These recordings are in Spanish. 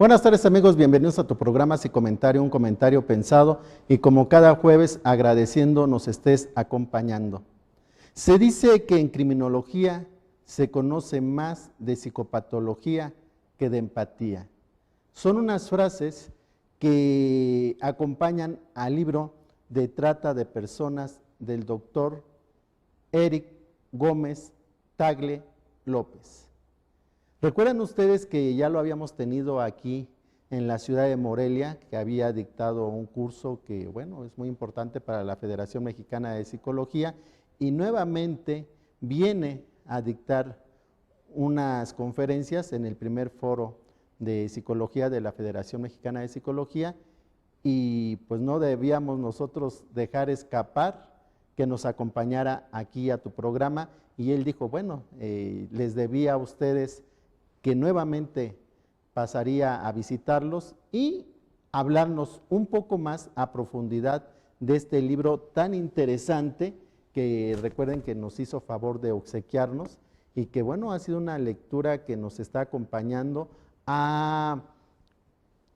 Buenas tardes amigos, bienvenidos a tu programa Psicomentario, un comentario pensado, y como cada jueves agradeciendo nos estés acompañando. Se dice que en criminología se conoce más de psicopatología que de empatía. Son unas frases que acompañan al libro de Trata de Personas del doctor Eric Gómez Tagle López. ¿Recuerdan ustedes que ya lo habíamos tenido aquí en la ciudad de Morelia, que había dictado un curso que, bueno, es muy importante para la Federación Mexicana de Psicología, y nuevamente viene a dictar unas conferencias en el primer foro de psicología de la Federación Mexicana de Psicología, y pues no debíamos nosotros dejar escapar que nos acompañara aquí a tu programa, y él dijo, bueno, les debía a ustedes que nuevamente pasaría a visitarlos y hablarnos un poco más a profundidad de este libro tan interesante que recuerden que nos hizo favor de obsequiarnos y que bueno, ha sido una lectura que nos está acompañando, ha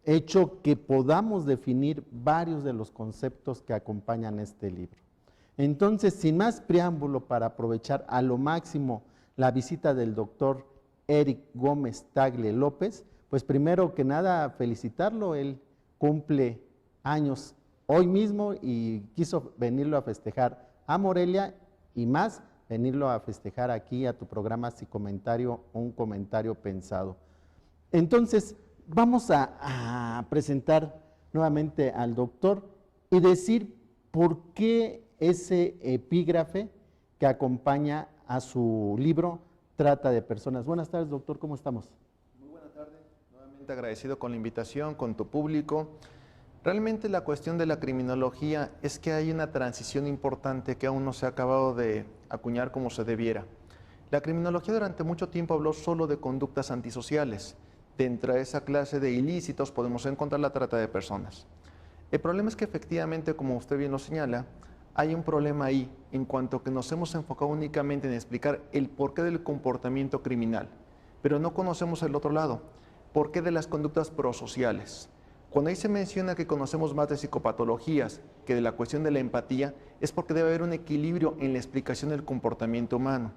hecho que podamos definir varios de los conceptos que acompañan este libro. Entonces, sin más preámbulo, para aprovechar a lo máximo la visita del doctor Eric Gómez Tagle López, pues primero que nada felicitarlo, él cumple años hoy mismo y quiso venirlo a festejar a Morelia y más venirlo a festejar aquí a tu programa Psicomentario, un comentario pensado. Entonces, vamos a presentar nuevamente al doctor y decir por qué ese epígrafe que acompaña a su libro Trata de Personas. Buenas tardes, doctor, ¿cómo estamos? Muy buenas tardes, nuevamente agradecido con la invitación, con tu público. Realmente la cuestión de la criminología es que hay una transición importante que aún no se ha acabado de acuñar como se debiera. La criminología durante mucho tiempo habló solo de conductas antisociales. Dentro de esa clase de ilícitos podemos encontrar la trata de personas. El problema es que efectivamente, como usted bien lo señala, hay un problema ahí en cuanto que nos hemos enfocado únicamente en explicar el porqué del comportamiento criminal, pero no conocemos el otro lado, porqué de las conductas prosociales. Cuando ahí se menciona que conocemos más de psicopatologías que de la cuestión de la empatía, es porque debe haber un equilibrio en la explicación del comportamiento humano.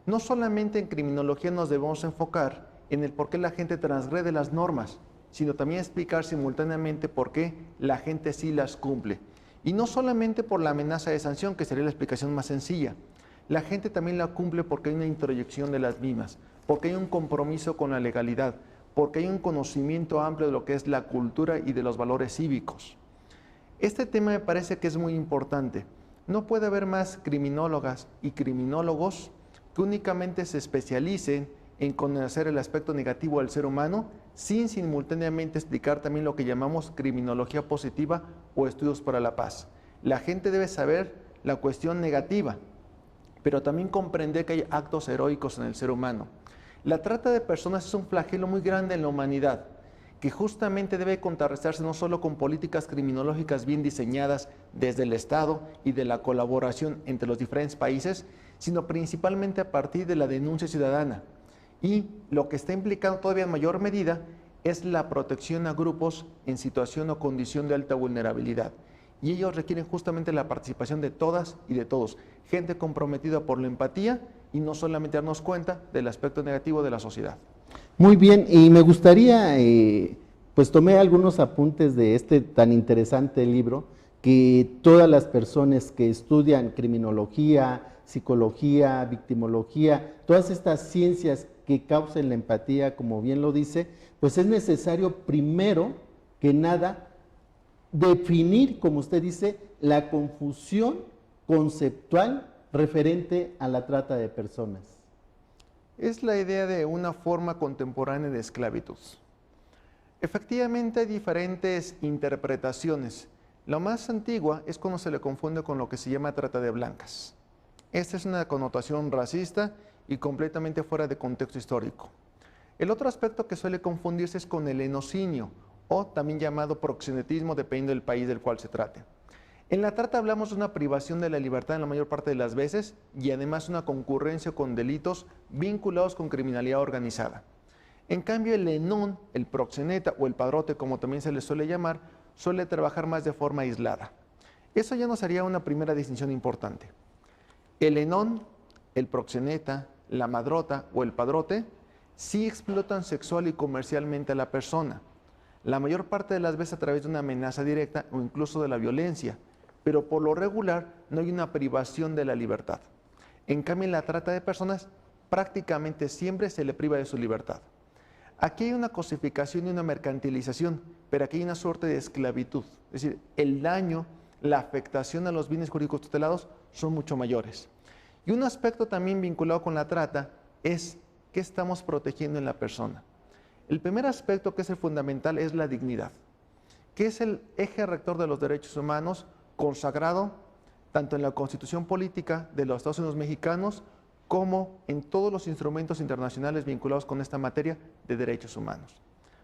No solamente en criminología nos debemos enfocar en el por qué la gente transgrede las normas, sino también explicar simultáneamente por qué la gente sí las cumple. Y no solamente por la amenaza de sanción, que sería la explicación más sencilla. La gente también la cumple porque hay una introyección de las mismas, porque hay un compromiso con la legalidad, porque hay un conocimiento amplio de lo que es la cultura y de los valores cívicos. Este tema me parece que es muy importante. No puede haber más criminólogas y criminólogos que únicamente se especialicen en conocer el aspecto negativo del ser humano, sin simultáneamente explicar también lo que llamamos criminología positiva o estudios para la paz. La gente debe saber la cuestión negativa, pero también comprender que hay actos heroicos en el ser humano. La trata de personas es un flagelo muy grande en la humanidad, que justamente debe contrarrestarse no solo con políticas criminológicas bien diseñadas desde el Estado y de la colaboración entre los diferentes países, sino principalmente a partir de la denuncia ciudadana. Y lo que está implicando todavía en mayor medida es la protección a grupos en situación o condición de alta vulnerabilidad. Y ellos requieren justamente la participación de todas y de todos. Gente comprometida por la empatía y no solamente darnos cuenta del aspecto negativo de la sociedad. Muy bien, y me gustaría, pues tomé algunos apuntes de este tan interesante libro, que todas las personas que estudian criminología, psicología, victimología, todas estas ciencias que causen la empatía, como bien lo dice, pues es necesario primero que nada definir, como usted dice, la confusión conceptual referente a la trata de personas. Es la idea de una forma contemporánea de esclavitud. Efectivamente hay diferentes interpretaciones. La más antigua es cuando se le confunde con lo que se llama trata de blancas. Esta es una connotación racista y completamente fuera de contexto histórico. El otro aspecto que suele confundirse es con el enocinio, o también llamado proxenetismo, dependiendo del país del cual se trate. En la trata hablamos de una privación de la libertad en la mayor parte de las veces y además una concurrencia con delitos vinculados con criminalidad organizada. En cambio, el ENON, el proxeneta o el padrote, como también se le suele llamar, suele trabajar más de forma aislada. Eso ya nos haría una primera distinción importante. El ENON, el proxeneta, la madrota o el padrote sí explotan sexual y comercialmente a la persona, la mayor parte de las veces a través de una amenaza directa o incluso de la violencia, pero por lo regular no hay una privación de la libertad. En cambio, en la trata de personas prácticamente siempre se le priva de su libertad. Aquí hay una cosificación y una mercantilización, pero aquí hay una suerte de esclavitud. Es decir, el daño, la afectación a los bienes jurídicos tutelados son mucho mayores. Y un aspecto también vinculado con la trata es qué estamos protegiendo en la persona. El primer aspecto, que es el fundamental, es la dignidad, que es el eje rector de los derechos humanos consagrado tanto en la Constitución Política de los Estados Unidos Mexicanos como en todos los instrumentos internacionales vinculados con esta materia de derechos humanos.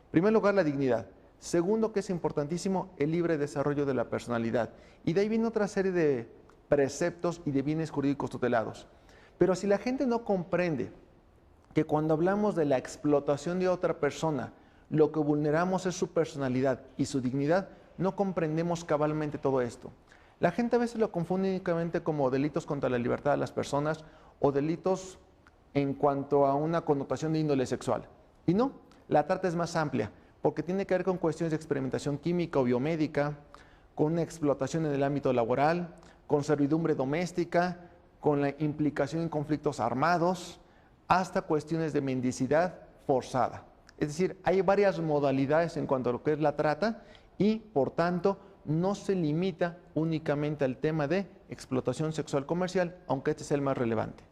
En primer lugar, la dignidad. Segundo, que es importantísimo, el libre desarrollo de la personalidad. Y de ahí viene otra serie de preceptos y de bienes jurídicos tutelados. Pero si la gente no comprende que cuando hablamos de la explotación de otra persona, lo que vulneramos es su personalidad y su dignidad, no comprendemos cabalmente todo esto. La gente a veces lo confunde únicamente como delitos contra la libertad de las personas o delitos en cuanto a una connotación de índole sexual. Y no, la trata es más amplia, porque tiene que ver con cuestiones de experimentación química o biomédica, con una explotación en el ámbito laboral, con servidumbre doméstica, con la implicación en conflictos armados, hasta cuestiones de mendicidad forzada. Es decir, hay varias modalidades en cuanto a lo que es la trata y, por tanto, no se limita únicamente al tema de explotación sexual comercial, aunque este es el más relevante.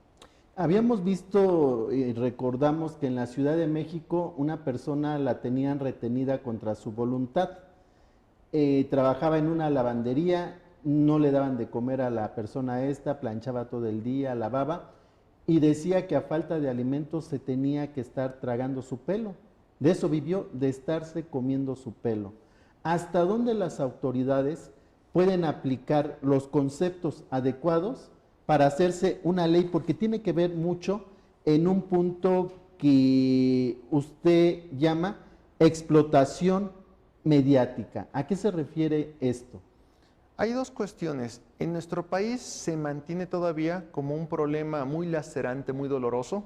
Habíamos visto y recordamos que en la Ciudad de México una persona la tenían retenida contra su voluntad. Trabajaba en una lavandería, no le daban de comer a la persona esta, planchaba todo el día, lavaba, y decía que a falta de alimentos se tenía que estar tragando su pelo. De eso vivió, de estarse comiendo su pelo. ¿Hasta dónde las autoridades pueden aplicar los conceptos adecuados para hacerse una ley? Porque tiene que ver mucho en un punto que usted llama explotación mediática. ¿A qué se refiere esto? Hay dos cuestiones. En nuestro país se mantiene todavía como un problema muy lacerante, muy doloroso,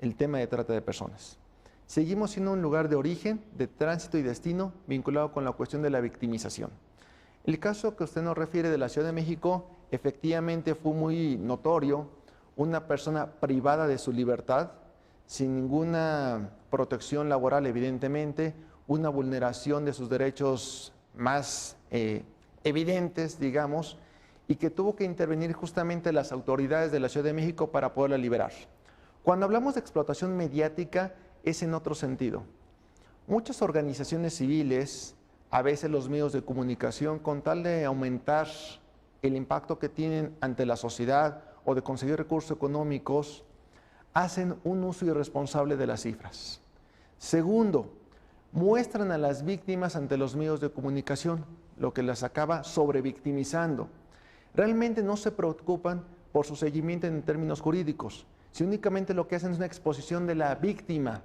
el tema de trata de personas. Seguimos siendo un lugar de origen, de tránsito y destino vinculado con la cuestión de la victimización. El caso que usted nos refiere de la Ciudad de México efectivamente fue muy notorio, una persona privada de su libertad, sin ninguna protección laboral evidentemente, una vulneración de sus derechos más evidentes, digamos, y que tuvo que intervenir justamente las autoridades de la Ciudad de México para poderla liberar. Cuando hablamos de explotación mediática, es en otro sentido. Muchas organizaciones civiles, a veces los medios de comunicación, con tal de aumentar el impacto que tienen ante la sociedad o de conseguir recursos económicos, hacen un uso irresponsable de las cifras. Segundo, muestran a las víctimas ante los medios de comunicación, lo que las acaba sobrevictimizando. Realmente no se preocupan por su seguimiento en términos jurídicos, si únicamente lo que hacen es una exposición de la víctima,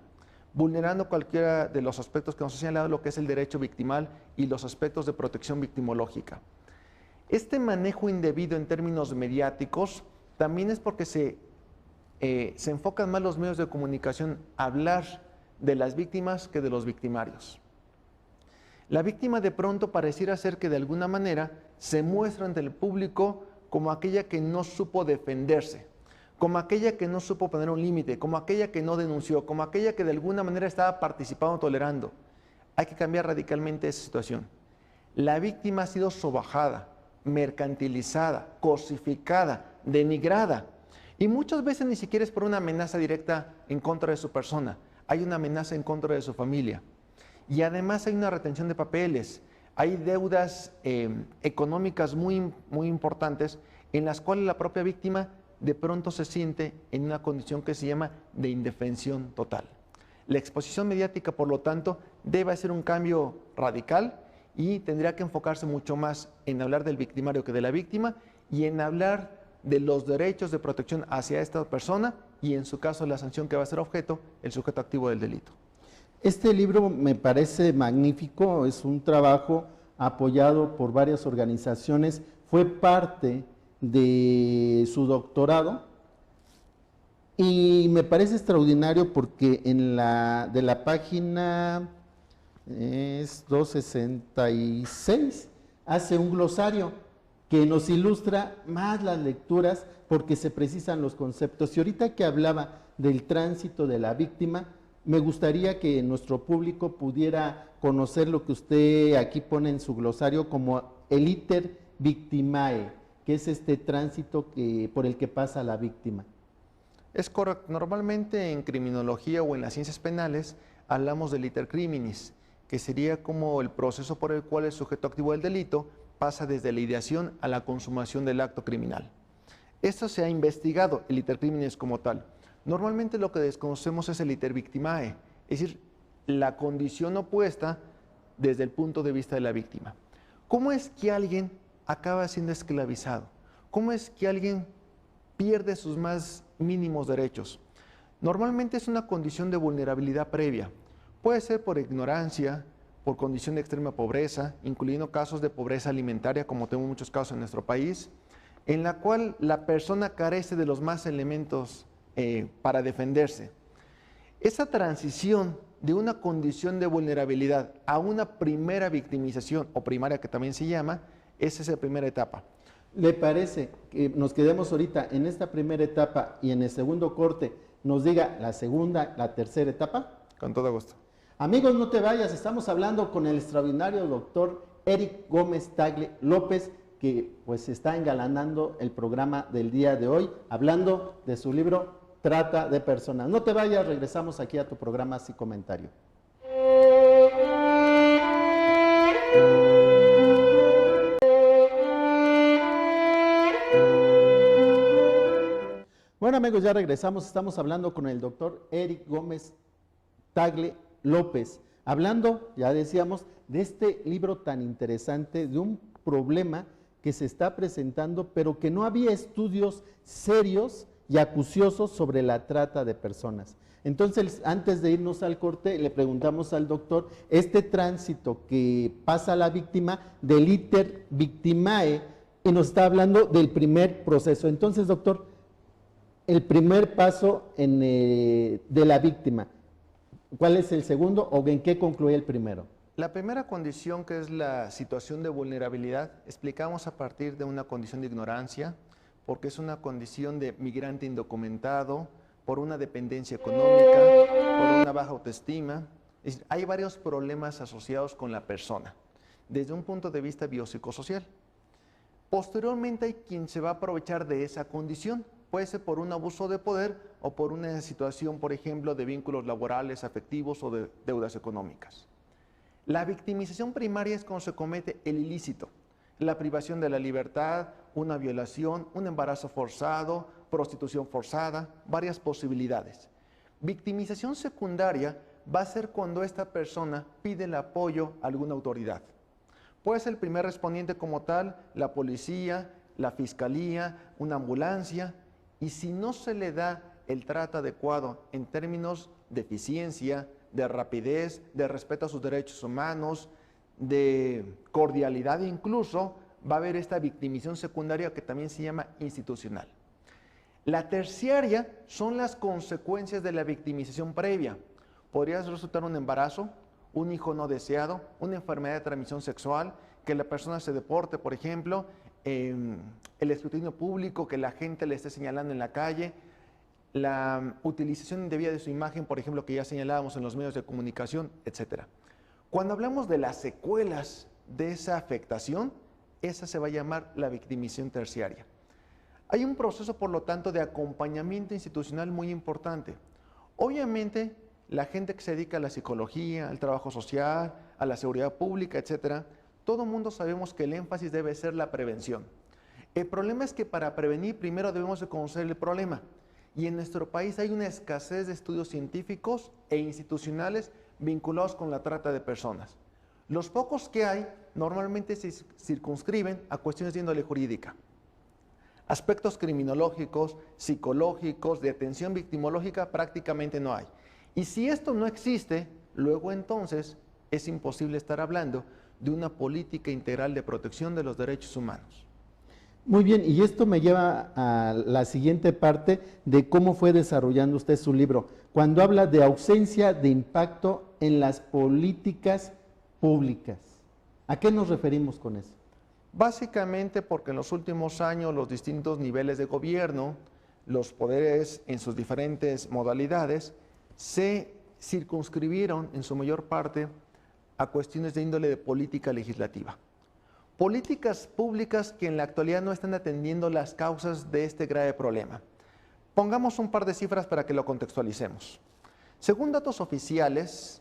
vulnerando cualquiera de los aspectos que nos ha señalado, lo que es el derecho victimal y los aspectos de protección victimológica. Este manejo indebido en términos mediáticos también es porque se enfocan más los medios de comunicación a hablar de las víctimas que de los victimarios. La víctima de pronto pareciera ser que de alguna manera se muestra ante el público como aquella que no supo defenderse, como aquella que no supo poner un límite, como aquella que no denunció, como aquella que de alguna manera estaba participando, tolerando. Hay que cambiar radicalmente esa situación. La víctima ha sido sobajada, mercantilizada, cosificada, denigrada. Y muchas veces ni siquiera es por una amenaza directa en contra de su persona. Hay una amenaza en contra de su familia. Y además hay una retención de papeles. Hay deudas económicas muy importantes en las cuales la propia víctima de pronto se siente en una condición que se llama de indefensión total. La exposición mediática, por lo tanto, debe hacer un cambio radical y tendría que enfocarse mucho más en hablar del victimario que de la víctima y en hablar de los derechos de protección hacia esta persona y, en su caso, la sanción que va a ser objeto, el sujeto activo del delito. Este libro me parece magnífico, es un trabajo apoyado por varias organizaciones, fue parte de su doctorado y me parece extraordinario porque de la página es 266, hace un glosario que nos ilustra más las lecturas porque se precisan los conceptos. Y ahorita que hablaba del tránsito de la víctima, me gustaría que nuestro público pudiera conocer lo que usted aquí pone en su glosario como el iter victimae, que es este tránsito por el que pasa la víctima. Es correcto. Normalmente en criminología o en las ciencias penales hablamos del iter criminis, que sería como el proceso por el cual el sujeto activo del delito pasa desde la ideación a la consumación del acto criminal. Esto se ha investigado, el iter criminis como tal. Normalmente lo que desconocemos es el iter victimae, es decir, la condición opuesta desde el punto de vista de la víctima. ¿Cómo es que alguien acaba siendo esclavizado? ¿Cómo es que alguien pierde sus más mínimos derechos? Normalmente es una condición de vulnerabilidad previa. Puede ser por ignorancia, por condición de extrema pobreza, incluyendo casos de pobreza alimentaria, como tenemos muchos casos en nuestro país, en la cual la persona carece de los más elementos para defenderse. Esa transición de una condición de vulnerabilidad a una primera victimización, o primaria que también se llama, esa es la primera etapa. ¿Le parece que nos quedemos ahorita en esta primera etapa y en el segundo corte nos diga la segunda, la tercera etapa? Con todo gusto. Amigos, no te vayas, estamos hablando con el extraordinario doctor Eric Gómez Tagle López, que pues está engalanando el programa del día de hoy, hablando de su libro Trata de Personas. No te vayas, regresamos aquí a tu programa Sin Comentario. Bueno amigos, ya regresamos, estamos hablando con el doctor Eric Gómez Tagle López, hablando, ya decíamos, de este libro tan interesante, de un problema que se está presentando, pero que no había estudios serios y acuciosos sobre la trata de personas. Entonces, antes de irnos al corte, le preguntamos al doctor, este tránsito que pasa a la víctima del iter victimae, y nos está hablando del primer proceso. Entonces, doctor, el primer paso de la víctima, ¿cuál es el segundo o en qué concluye el primero? La primera condición, que es la situación de vulnerabilidad, explicamos a partir de una condición de ignorancia, porque es una condición de migrante indocumentado, por una dependencia económica, por una baja autoestima. Es decir, hay varios problemas asociados con la persona, desde un punto de vista biopsicosocial. Posteriormente hay quien se va a aprovechar de esa condición, puede ser por un abuso de poder o por una situación, por ejemplo, de vínculos laborales, afectivos o de deudas económicas. La victimización primaria es cuando se comete el ilícito, la privación de la libertad, una violación, un embarazo forzado, prostitución forzada, varias posibilidades. Victimización secundaria va a ser cuando esta persona pide el apoyo a alguna autoridad. Puede ser el primer respondiente como tal, la policía, la fiscalía, una ambulancia, y si no se le da el trato adecuado en términos de eficiencia, de rapidez, de respeto a sus derechos humanos, de cordialidad incluso, va a haber esta victimización secundaria que también se llama institucional. La terciaria son las consecuencias de la victimización previa. Podría resultar un embarazo, un hijo no deseado, una enfermedad de transmisión sexual, que la persona se deporte, por ejemplo, el escrutinio público, que la gente le esté señalando en la calle, la utilización indebida de su imagen, por ejemplo, que ya señalábamos en los medios de comunicación, etc. Cuando hablamos de las secuelas de esa afectación, esa se va a llamar la victimización terciaria. Hay un proceso, por lo tanto, de acompañamiento institucional muy importante. Obviamente, la gente que se dedica a la psicología, al trabajo social, a la seguridad pública, etc., todo mundo sabemos que el énfasis debe ser la prevención. El problema es que para prevenir primero debemos de conocer el problema. Y en nuestro país hay una escasez de estudios científicos e institucionales vinculados con la trata de personas. Los pocos que hay normalmente se circunscriben a cuestiones de índole jurídica. Aspectos criminológicos, psicológicos, de atención victimológica prácticamente no hay. Y si esto no existe, luego entonces es imposible estar hablando de una política integral de protección de los derechos humanos. Muy bien, y esto me lleva a la siguiente parte de cómo fue desarrollando usted su libro. Cuando habla de ausencia de impacto en las políticas públicas, ¿a qué nos referimos con eso? Básicamente porque en los últimos años los distintos niveles de gobierno, los poderes en sus diferentes modalidades, se circunscribieron en su mayor parte a cuestiones de índole de política legislativa. Políticas públicas que en la actualidad no están atendiendo las causas de este grave problema. Pongamos un par de cifras para que lo contextualicemos. Según datos oficiales,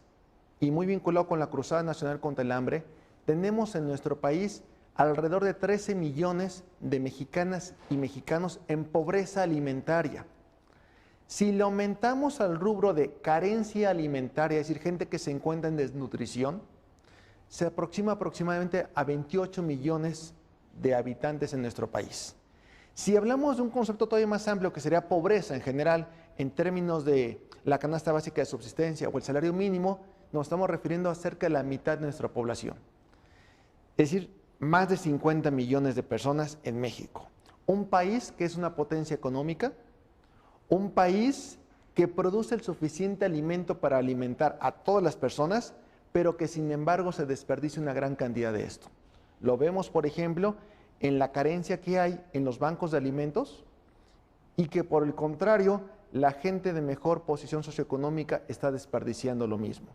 y muy vinculado con la Cruzada Nacional contra el Hambre, tenemos en nuestro país alrededor de 13 millones de mexicanas y mexicanos en pobreza alimentaria. Si le aumentamos al rubro de carencia alimentaria, es decir, gente que se encuentra en desnutrición, se aproxima aproximadamente a 28 millones de habitantes en nuestro país. Si hablamos de un concepto todavía más amplio, que sería pobreza en general, en términos de la canasta básica de subsistencia o el salario mínimo, nos estamos refiriendo a cerca de la mitad de nuestra población. Es decir, más de 50 millones de personas en México. Un país que es una potencia económica, un país que produce el suficiente alimento para alimentar a todas las personas, pero que sin embargo se desperdicia una gran cantidad de esto. Lo vemos, por ejemplo, en la carencia que hay en los bancos de alimentos y que por el contrario, la gente de mejor posición socioeconómica está desperdiciando lo mismo.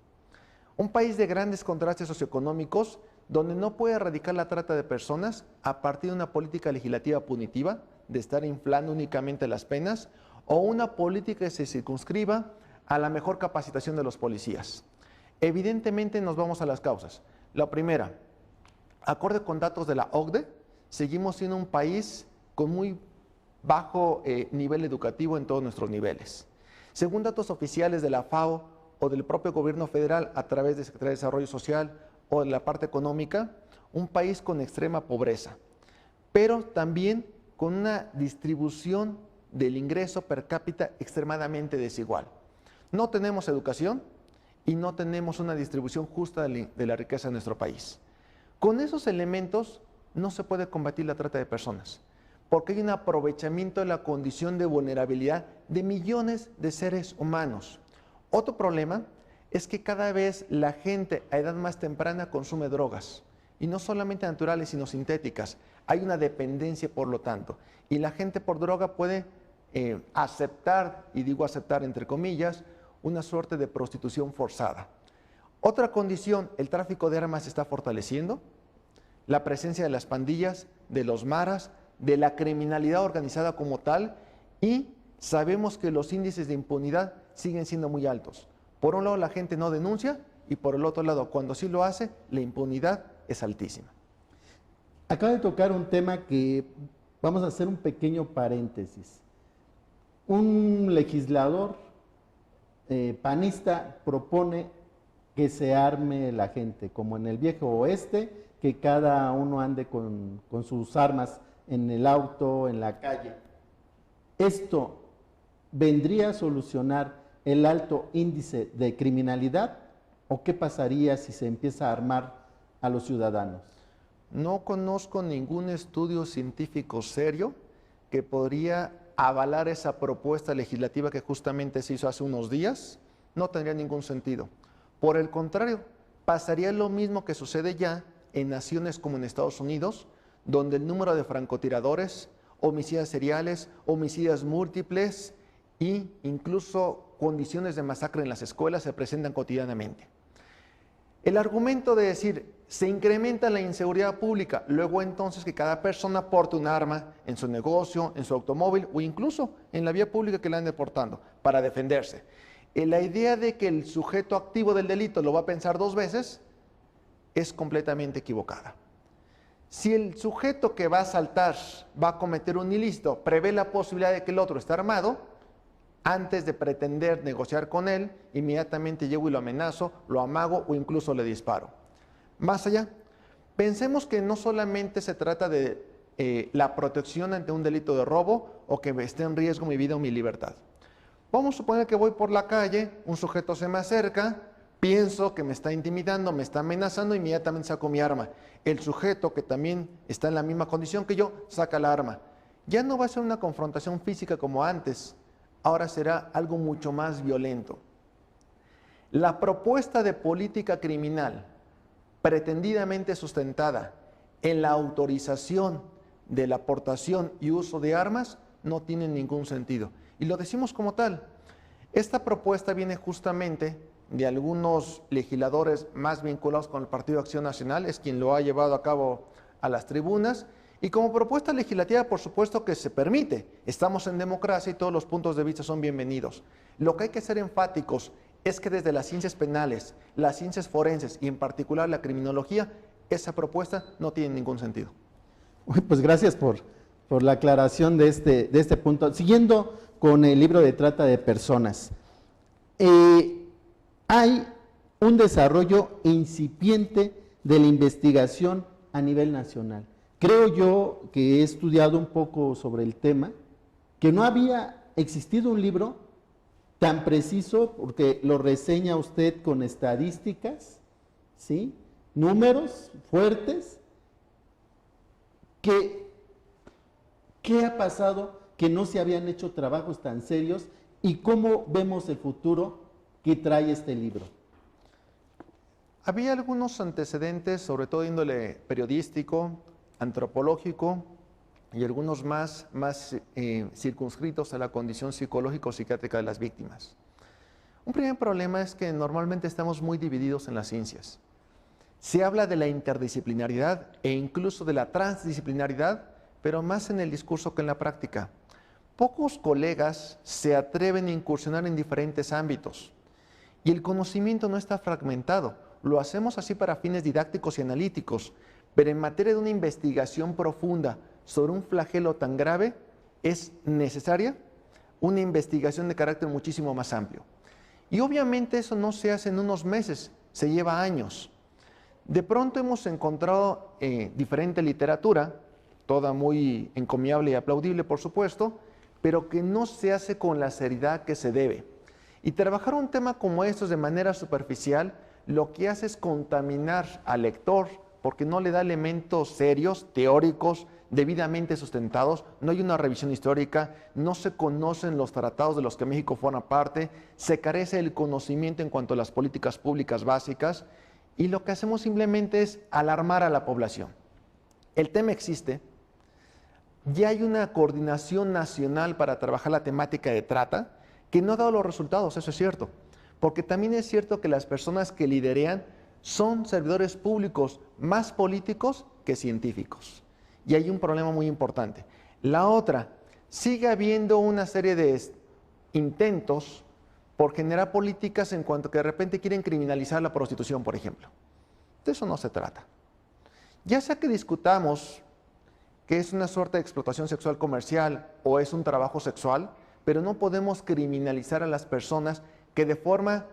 Un país de grandes contrastes socioeconómicos donde no puede erradicar la trata de personas a partir de una política legislativa punitiva, de estar inflando únicamente las penas, o una política que se circunscriba a la mejor capacitación de los policías. Evidentemente nos vamos a las causas. La primera, acorde con datos de la OCDE, seguimos siendo un país con muy bajo nivel educativo en todos nuestros niveles. Según datos oficiales de la FAO o del propio gobierno federal a través de Secretaría de Desarrollo Social o de la parte económica, un país con extrema pobreza, pero también con una distribución del ingreso per cápita extremadamente desigual. No tenemos educación y no tenemos una distribución justa de la riqueza en nuestro país. Con esos elementos no se puede combatir la trata de personas, porque hay un aprovechamiento de la condición de vulnerabilidad de millones de seres humanos. Otro problema es que cada vez la gente a edad más temprana consume drogas, y no solamente naturales, sino sintéticas. Hay una dependencia, por lo tanto, y la gente por droga puede aceptar, y digo aceptar entre comillas, una suerte de prostitución forzada. Otra condición, el tráfico de armas se está fortaleciendo, la presencia de las pandillas, de los maras, de la criminalidad organizada como tal, y sabemos que los índices de impunidad siguen siendo muy altos. Por un lado la gente no denuncia y por el otro lado cuando sí lo hace, la impunidad es altísima. Acaba de tocar un tema que vamos a hacer un pequeño paréntesis. Un legislador panista propone que se arme la gente, como en el viejo oeste, que cada uno ande con sus armas en el auto, en la calle. ¿Esto vendría a solucionar el alto índice de criminalidad o qué pasaría si se empieza a armar a los ciudadanos? No conozco ningún estudio científico serio que podría avalar esa propuesta legislativa que justamente se hizo hace unos días. No tendría ningún sentido. Por el contrario, pasaría lo mismo que sucede ya en naciones como en Estados Unidos, donde el número de francotiradores, homicidas seriales, homicidas múltiples e incluso condiciones de masacre en las escuelas se presentan cotidianamente. El argumento de decir, se incrementa la inseguridad pública, luego entonces que cada persona porte un arma en su negocio, en su automóvil o incluso en la vía pública que la ande portando para defenderse. La idea de que el sujeto activo del delito lo va a pensar dos veces es completamente equivocada. Si el sujeto que va a asaltar, va a cometer un ilícito, prevé la posibilidad de que el otro esté armado, antes de pretender negociar con él, inmediatamente llego y lo amenazo, lo amago o incluso le disparo. Más allá, pensemos que no solamente se trata de la protección ante un delito de robo o que esté en riesgo mi vida o mi libertad. Vamos a suponer que voy por la calle, un sujeto se me acerca, pienso que me está intimidando, me está amenazando, inmediatamente saco mi arma. El sujeto que también está en la misma condición que yo, saca la arma. Ya no va a ser una confrontación física como antes, ahora será algo mucho más violento. La propuesta de política criminal, pretendidamente sustentada en la autorización de la aportación y uso de armas, no tiene ningún sentido. Y lo decimos como tal. Esta propuesta viene justamente de algunos legisladores más vinculados con el Partido Acción Nacional, es quien lo ha llevado a cabo a las tribunas, y como propuesta legislativa, por supuesto que se permite. Estamos en democracia y todos los puntos de vista son bienvenidos. Lo que hay que ser enfáticos es que desde las ciencias penales, las ciencias forenses y en particular la criminología, esa propuesta no tiene ningún sentido. Pues gracias por la aclaración de este punto. Siguiendo con el libro de trata de personas, hay un desarrollo incipiente de la investigación a nivel nacional. Creo yo que he estudiado un poco sobre el tema, que no había existido un libro tan preciso, porque lo reseña usted con estadísticas, ¿sí? Números fuertes. ¿Qué ha pasado que no se habían hecho trabajos tan serios y cómo vemos el futuro que trae este libro? Había algunos antecedentes, sobre todo de índole periodístico, antropológico y algunos más circunscritos a la condición psicológico-psiquiátrica de las víctimas. Un primer problema es que normalmente estamos muy divididos en las ciencias. Se habla de la interdisciplinaridad e incluso de la transdisciplinaridad, pero más en el discurso que en la práctica. Pocos colegas se atreven a incursionar en diferentes ámbitos y el conocimiento no está fragmentado. Lo hacemos así para fines didácticos y analíticos, pero en materia de una investigación profunda sobre un flagelo tan grave, es necesaria una investigación de carácter muchísimo más amplio. Y obviamente eso no se hace en unos meses, se lleva años. De pronto hemos encontrado diferente literatura, toda muy encomiable y aplaudible, por supuesto, pero que no se hace con la seriedad que se debe. Y trabajar un tema como estos de manera superficial, lo que hace es contaminar al lector, porque no le da elementos serios, teóricos, debidamente sustentados, no hay una revisión histórica, no se conocen los tratados de los que México forma parte, se carece del conocimiento en cuanto a las políticas públicas básicas, y lo que hacemos simplemente es alarmar a la población. El tema existe, ya hay una coordinación nacional para trabajar la temática de trata, que no ha dado los resultados, eso es cierto, porque también es cierto que las personas que liderean son servidores públicos más políticos que científicos. Y hay un problema muy importante. La otra, sigue habiendo una serie de intentos por generar políticas en cuanto que de repente quieren criminalizar la prostitución, por ejemplo. De eso no se trata. Ya sea que discutamos que es una suerte de explotación sexual comercial o es un trabajo sexual, pero no podemos criminalizar a las personas que de forma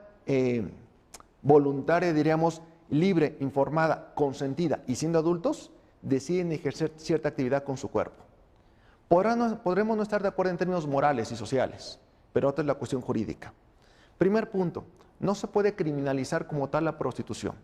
voluntaria, diríamos, libre, informada, consentida y siendo adultos, deciden ejercer cierta actividad con su cuerpo. Podremos no estar de acuerdo en términos morales y sociales, pero otra es la cuestión jurídica. Primer punto, no se puede criminalizar como tal la prostitución.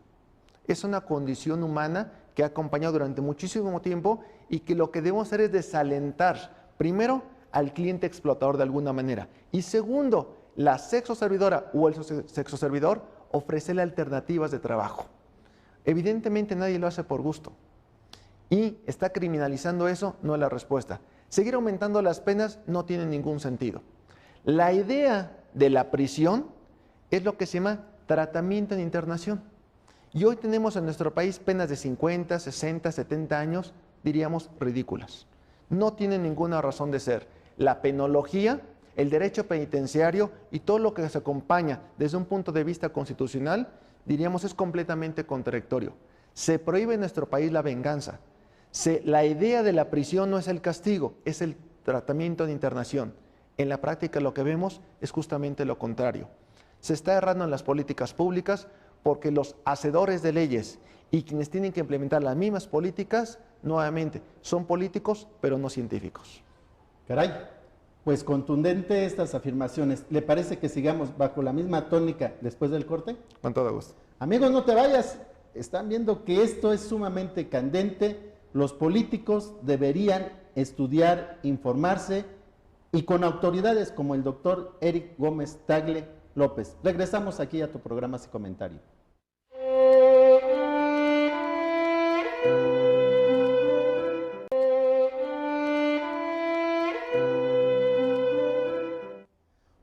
Es una condición humana que ha acompañado durante muchísimo tiempo y que lo que debemos hacer es desalentar, primero, al cliente explotador de alguna manera, y segundo, la sexoservidora o el sexoservidor ofrecerle alternativas de trabajo. Evidentemente nadie lo hace por gusto y está criminalizando eso, no es la respuesta. Seguir aumentando las penas no tiene ningún sentido. La idea de la prisión es lo que se llama tratamiento en internación. Y hoy tenemos en nuestro país penas de 50, 60, 70 años, diríamos ridículas. No tienen ninguna razón de ser. La penología, el derecho penitenciario y todo lo que se acompaña desde un punto de vista constitucional, diríamos es completamente contradictorio. Se prohíbe en nuestro país la venganza. La idea de la prisión no es el castigo, es el tratamiento en internación. En la práctica lo que vemos es justamente lo contrario. Se está errando en las políticas públicas porque los hacedores de leyes y quienes tienen que implementar las mismas políticas, nuevamente, son políticos pero no científicos. Caray, Pues contundente estas afirmaciones. ¿Le parece que sigamos bajo la misma tónica después del corte? Con todo gusto. Amigos, no te vayas. Están viendo que esto es sumamente candente. Los políticos deberían estudiar, informarse y con autoridades como el doctor Eric Gómez Tagle López. Regresamos aquí a tu programa y comentario.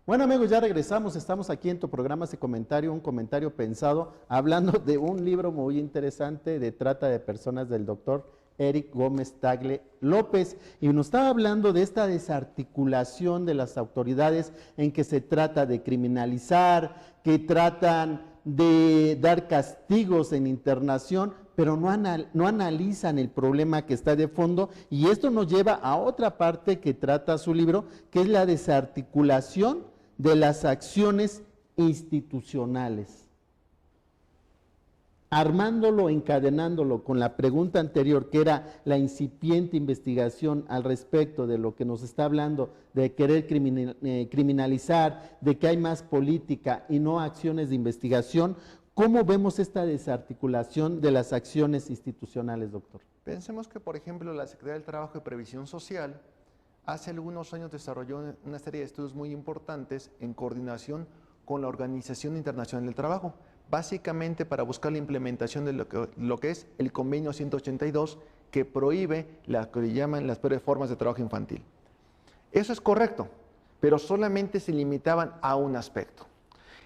Bueno amigos, ya regresamos, estamos aquí en tu programa y comentario, un comentario pensado, hablando de un libro muy interesante de trata de personas del doctor Eric Gómez Tagle López, y nos estaba hablando de esta desarticulación de las autoridades en que se trata de criminalizar, que tratan de dar castigos en internación, pero no analizan el problema que está de fondo, y esto nos lleva a otra parte que trata su libro, que es la desarticulación de las acciones institucionales. Armándolo, encadenándolo con la pregunta anterior, que era la incipiente investigación al respecto de lo que nos está hablando, de querer criminalizar, de que hay más política y no acciones de investigación, ¿cómo vemos esta desarticulación de las acciones institucionales, doctor? Pensemos que, por ejemplo, la Secretaría del Trabajo y Previsión Social hace algunos años desarrolló una serie de estudios muy importantes en coordinación con la Organización Internacional del Trabajo, básicamente para buscar la implementación de lo que es el Convenio 182, que prohíbe lo que le llaman las peores formas de trabajo infantil. Eso es correcto, pero solamente se limitaban a un aspecto.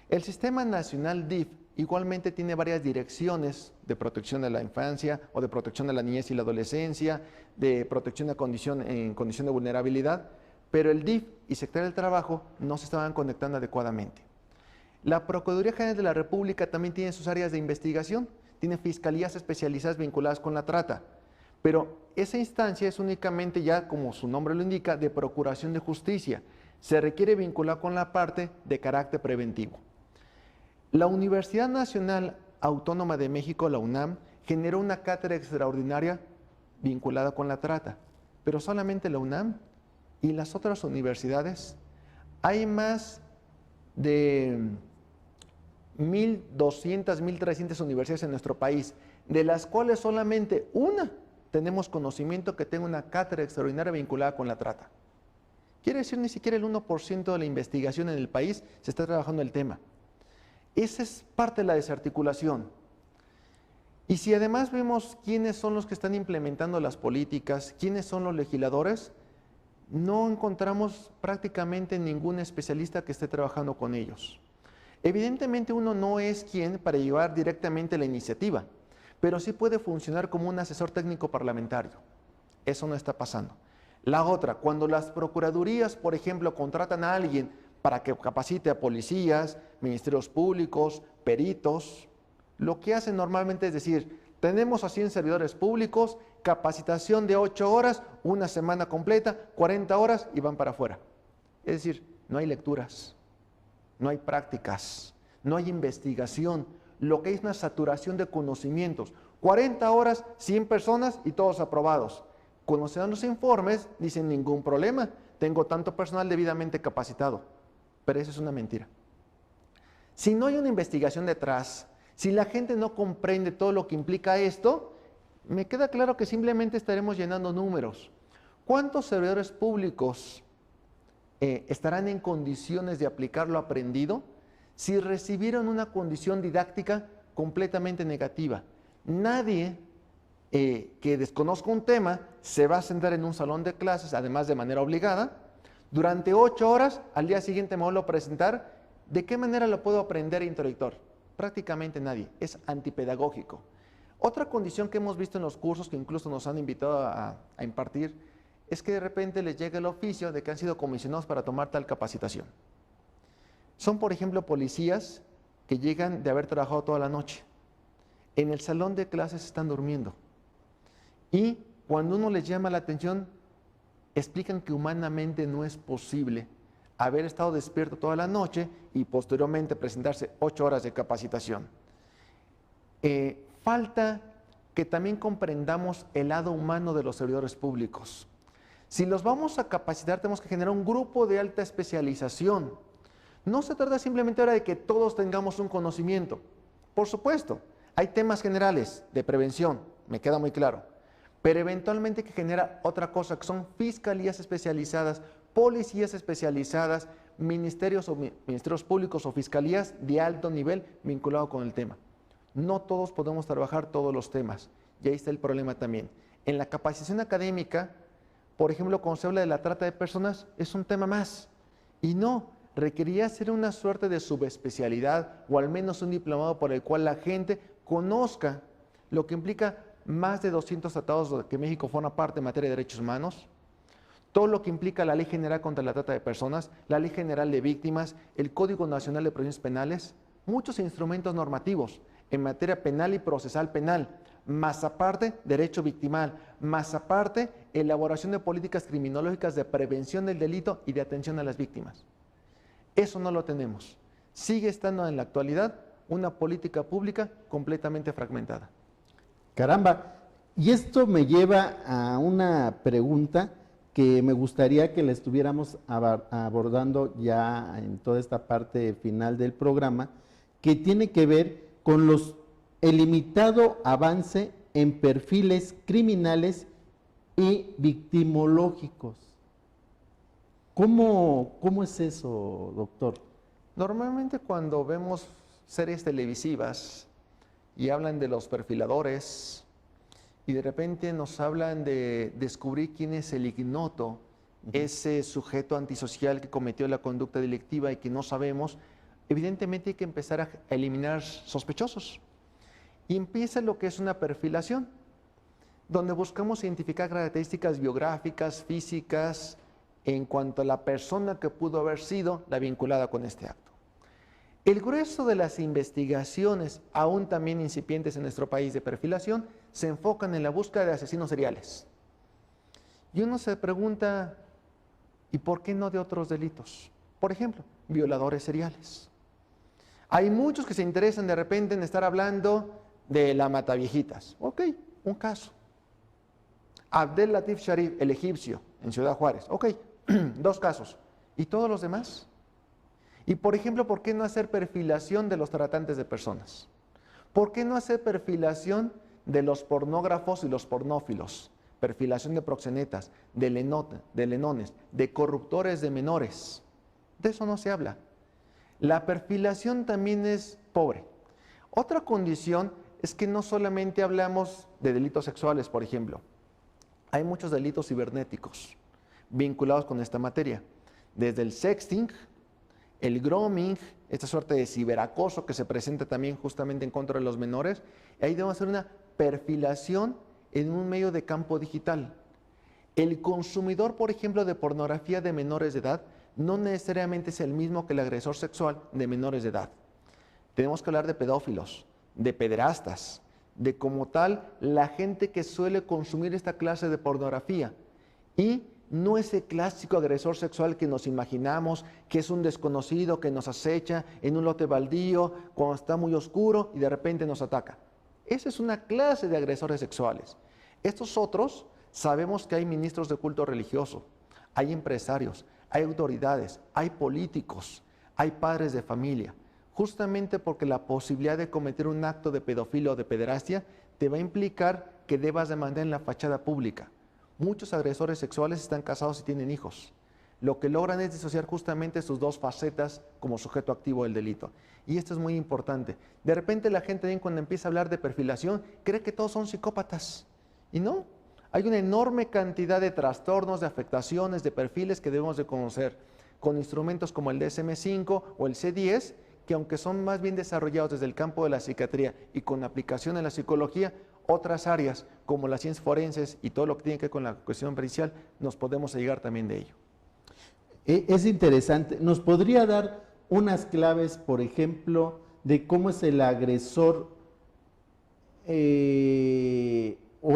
El Sistema Nacional DIF igualmente tiene varias direcciones de protección de la infancia o de protección de la niñez y la adolescencia, de protección en condición de vulnerabilidad, pero el DIF y Secretaría del Trabajo no se estaban conectando adecuadamente. La Procuraduría General de la República también tiene sus áreas de investigación, tiene fiscalías especializadas vinculadas con la trata, pero esa instancia es únicamente ya, como su nombre lo indica, de procuración de justicia. Se requiere vincular con la parte de carácter preventivo. La Universidad Nacional Autónoma de México, la UNAM, generó una cátedra extraordinaria vinculada con la trata, pero solamente la UNAM y las otras universidades. Hay más de 1.200, 1.300 universidades en nuestro país, de las cuales solamente una tenemos conocimiento que tenga una cátedra extraordinaria vinculada con la trata. Quiere decir, ni siquiera el 1% de la investigación en el país se está trabajando el tema. Esa es parte de la desarticulación. Y si además vemos quiénes son los que están implementando las políticas, quiénes son los legisladores, no encontramos prácticamente ningún especialista que esté trabajando con ellos. Evidentemente uno no es quien para llevar directamente la iniciativa, pero sí puede funcionar como un asesor técnico parlamentario. Eso no está pasando. La otra, cuando las procuradurías, por ejemplo, contratan a alguien para que capacite a policías, ministerios públicos, peritos, lo que hacen normalmente es decir, tenemos a 100 servidores públicos, capacitación de 8 horas, una semana completa, 40 horas y van para afuera. Es decir, no hay lecturas, no hay prácticas, no hay investigación, lo que es una saturación de conocimientos. 40 horas, 100 personas y todos aprobados. Cuando se dan los informes, dicen ningún problema, tengo tanto personal debidamente capacitado. Pero eso es una mentira. Si no hay una investigación detrás, si la gente no comprende todo lo que implica esto, me queda claro que simplemente estaremos llenando números. ¿Cuántos servidores públicos estarán en condiciones de aplicar lo aprendido si recibieron una condición didáctica completamente negativa? Nadie que desconozca un tema se va a sentar en un salón de clases, además de manera obligada, durante 8 horas, al día siguiente me vuelvo a presentar. ¿De qué manera lo puedo aprender intelectual? Prácticamente nadie, es antipedagógico. Otra condición que hemos visto en los cursos que incluso nos han invitado a impartir es que de repente les llega el oficio de que han sido comisionados para tomar tal capacitación. Son, por ejemplo, policías que llegan de haber trabajado toda la noche. En el salón de clases están durmiendo. Y cuando uno les llama la atención, explican que humanamente no es posible haber estado despierto toda la noche y posteriormente presentarse 8 horas de capacitación. Falta que también comprendamos el lado humano de los servidores públicos. Si los vamos a capacitar, tenemos que generar un grupo de alta especialización. No se trata simplemente ahora de que todos tengamos un conocimiento. Por supuesto, hay temas generales de prevención, me queda muy claro, pero eventualmente hay que generar otra cosa, que son fiscalías especializadas, policías especializadas, ministerios públicos o fiscalías de alto nivel vinculados con el tema. No todos podemos trabajar todos los temas, y ahí está el problema también. En la capacitación académica, por ejemplo, cuando se habla de la trata de personas, es un tema más, y no, requería ser una suerte de subespecialidad o al menos un diplomado por el cual la gente conozca lo que implica más de 200 tratados de que México forma parte en materia de derechos humanos, todo lo que implica la Ley General contra la Trata de Personas, la Ley General de Víctimas, el Código Nacional de Procedimientos Penales, muchos instrumentos normativos en materia penal y procesal penal, más aparte derecho victimal, más aparte elaboración de políticas criminológicas de prevención del delito y de atención a las víctimas. Eso no lo tenemos. Sigue estando en la actualidad una política pública completamente fragmentada. Caramba, y esto me lleva a una pregunta que me gustaría que la estuviéramos abordando ya en toda esta parte final del programa, que tiene que ver con el limitado avance en perfiles criminales y victimológicos. ¿Cómo es eso, doctor? Normalmente cuando vemos series televisivas y hablan de los perfiladores y de repente nos hablan de descubrir quién es el ignoto, ese sujeto antisocial que cometió la conducta delictiva y que no sabemos, evidentemente hay que empezar a eliminar sospechosos. Y empieza lo que es una perfilación, donde buscamos identificar características biográficas, físicas, en cuanto a la persona que pudo haber sido la vinculada con este acto. El grueso de las investigaciones, aún también incipientes en nuestro país de perfilación, se enfocan en la búsqueda de asesinos seriales. Y uno se pregunta, ¿y por qué no de otros delitos? Por ejemplo, violadores seriales. Hay muchos que se interesan de repente en estar hablando de la mataviejitas. Ok, un caso. Abdel Latif Sharif, el egipcio, en Ciudad Juárez. Ok, 2 casos. ¿Y todos los demás? Y por ejemplo, ¿por qué no hacer perfilación de los tratantes de personas? ¿Por qué no hacer perfilación de los pornógrafos y los pornófilos? Perfilación de proxenetas, de lenones, de corruptores de menores. De eso no se habla. La perfilación también es pobre. Otra condición es que no solamente hablamos de delitos sexuales, por ejemplo. Hay muchos delitos cibernéticos vinculados con esta materia. Desde el sexting, el grooming, esta suerte de ciberacoso que se presenta también justamente en contra de los menores. Ahí debemos hacer una perfilación en un medio de campo digital. El consumidor, por ejemplo, de pornografía de menores de edad, no necesariamente es el mismo que el agresor sexual de menores de edad. Tenemos que hablar de pedófilos, de pederastas, de como tal la gente que suele consumir esta clase de pornografía y no ese clásico agresor sexual que nos imaginamos, que es un desconocido que nos acecha en un lote baldío cuando está muy oscuro y de repente nos ataca. Esa es una clase de agresores sexuales. Estos otros, sabemos que hay ministros de culto religioso, hay empresarios, hay autoridades, hay políticos, hay padres de familia, justamente porque la posibilidad de cometer un acto de pedofilia o de pederastia te va a implicar que debas de mantener en la fachada pública. Muchos agresores sexuales están casados y tienen hijos. Lo que logran es disociar justamente sus dos facetas como sujeto activo del delito. Y esto es muy importante. De repente la gente, cuando empieza a hablar de perfilación, cree que todos son psicópatas. Y no, hay una enorme cantidad de trastornos, de afectaciones, de perfiles que debemos de conocer, con instrumentos como el DSM-5 o el C10, que aunque son más bien desarrollados desde el campo de la psiquiatría y con aplicación en la psicología, otras áreas como las ciencias forenses y todo lo que tiene que ver con la cuestión pericial, nos podemos llegar también de ello. Es interesante. ¿Nos podría dar unas claves, por ejemplo, de cómo es el agresor o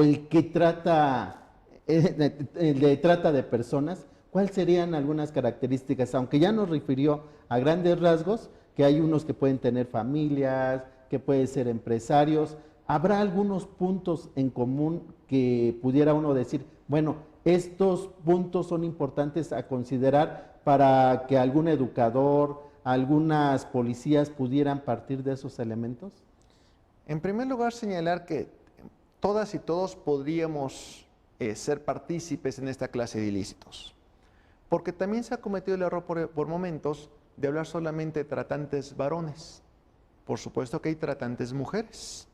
el que trata, el de trata de personas? ¿Cuáles serían algunas características? Aunque ya nos refirió a grandes rasgos, que hay unos que pueden tener familias, que pueden ser empresarios. ¿Habrá algunos puntos en común que pudiera uno decir, bueno, estos puntos son importantes a considerar para que algún educador, algunas policías pudieran partir de esos elementos? En primer lugar, señalar que todas y todos podríamos ser partícipes en esta clase de ilícitos, porque también se ha cometido el error por momentos de hablar solamente de tratantes varones. Por supuesto que hay tratantes mujeres.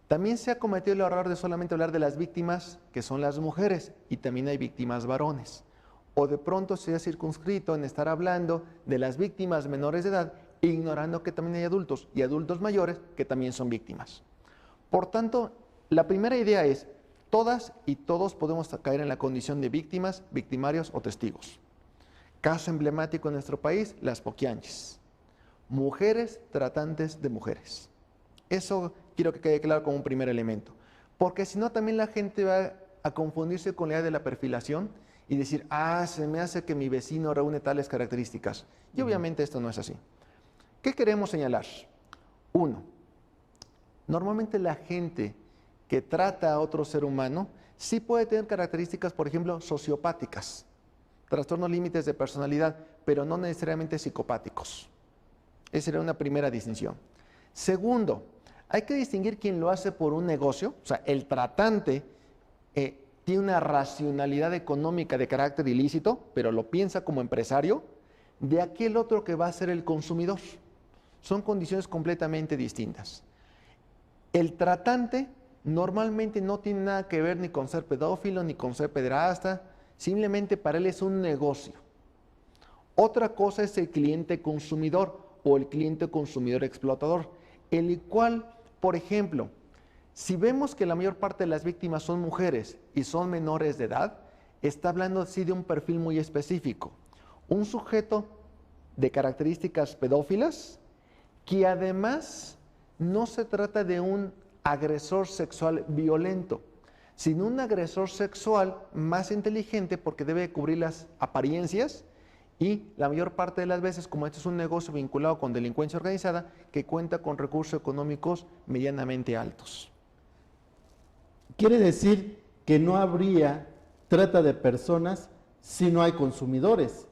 También se ha cometido el error de solamente hablar de las víctimas, que son las mujeres, y también hay víctimas varones. O de pronto se ha circunscrito en estar hablando de las víctimas menores de edad, ignorando que también hay adultos y adultos mayores que también son víctimas. Por tanto, la primera idea es, todas y todos podemos caer en la condición de víctimas, victimarios o testigos. Caso emblemático en nuestro país, las poquianchis. Mujeres tratantes de mujeres. Eso quiero que quede claro como un primer elemento. Porque si no, también la gente va a confundirse con la idea de la perfilación y decir, se me hace que mi vecino reúne tales características. Y obviamente esto no es así. ¿Qué queremos señalar? Uno, normalmente la gente que trata a otro ser humano sí puede tener características, por ejemplo, sociopáticas, trastornos límites de personalidad, pero no necesariamente psicopáticos. Esa sería una primera distinción. Segundo, hay que distinguir quién lo hace por un negocio, o sea, el tratante tiene una racionalidad económica de carácter ilícito, pero lo piensa como empresario, de aquel otro que va a ser el consumidor. Son condiciones completamente distintas. El tratante normalmente no tiene nada que ver ni con ser pedófilo, ni con ser pederasta, simplemente para él es un negocio. Otra cosa es el cliente consumidor o el cliente consumidor explotador, el cual, por ejemplo, si vemos que la mayor parte de las víctimas son mujeres y son menores de edad, está hablando así de un perfil muy específico. Un sujeto de características pedófilas que además no se trata de un agresor sexual violento, sino un agresor sexual más inteligente porque debe cubrir las apariencias y la mayor parte de las veces, como esto es un negocio vinculado con delincuencia organizada, que cuenta con recursos económicos medianamente altos. Quiere decir que no habría trata de personas si no hay consumidores.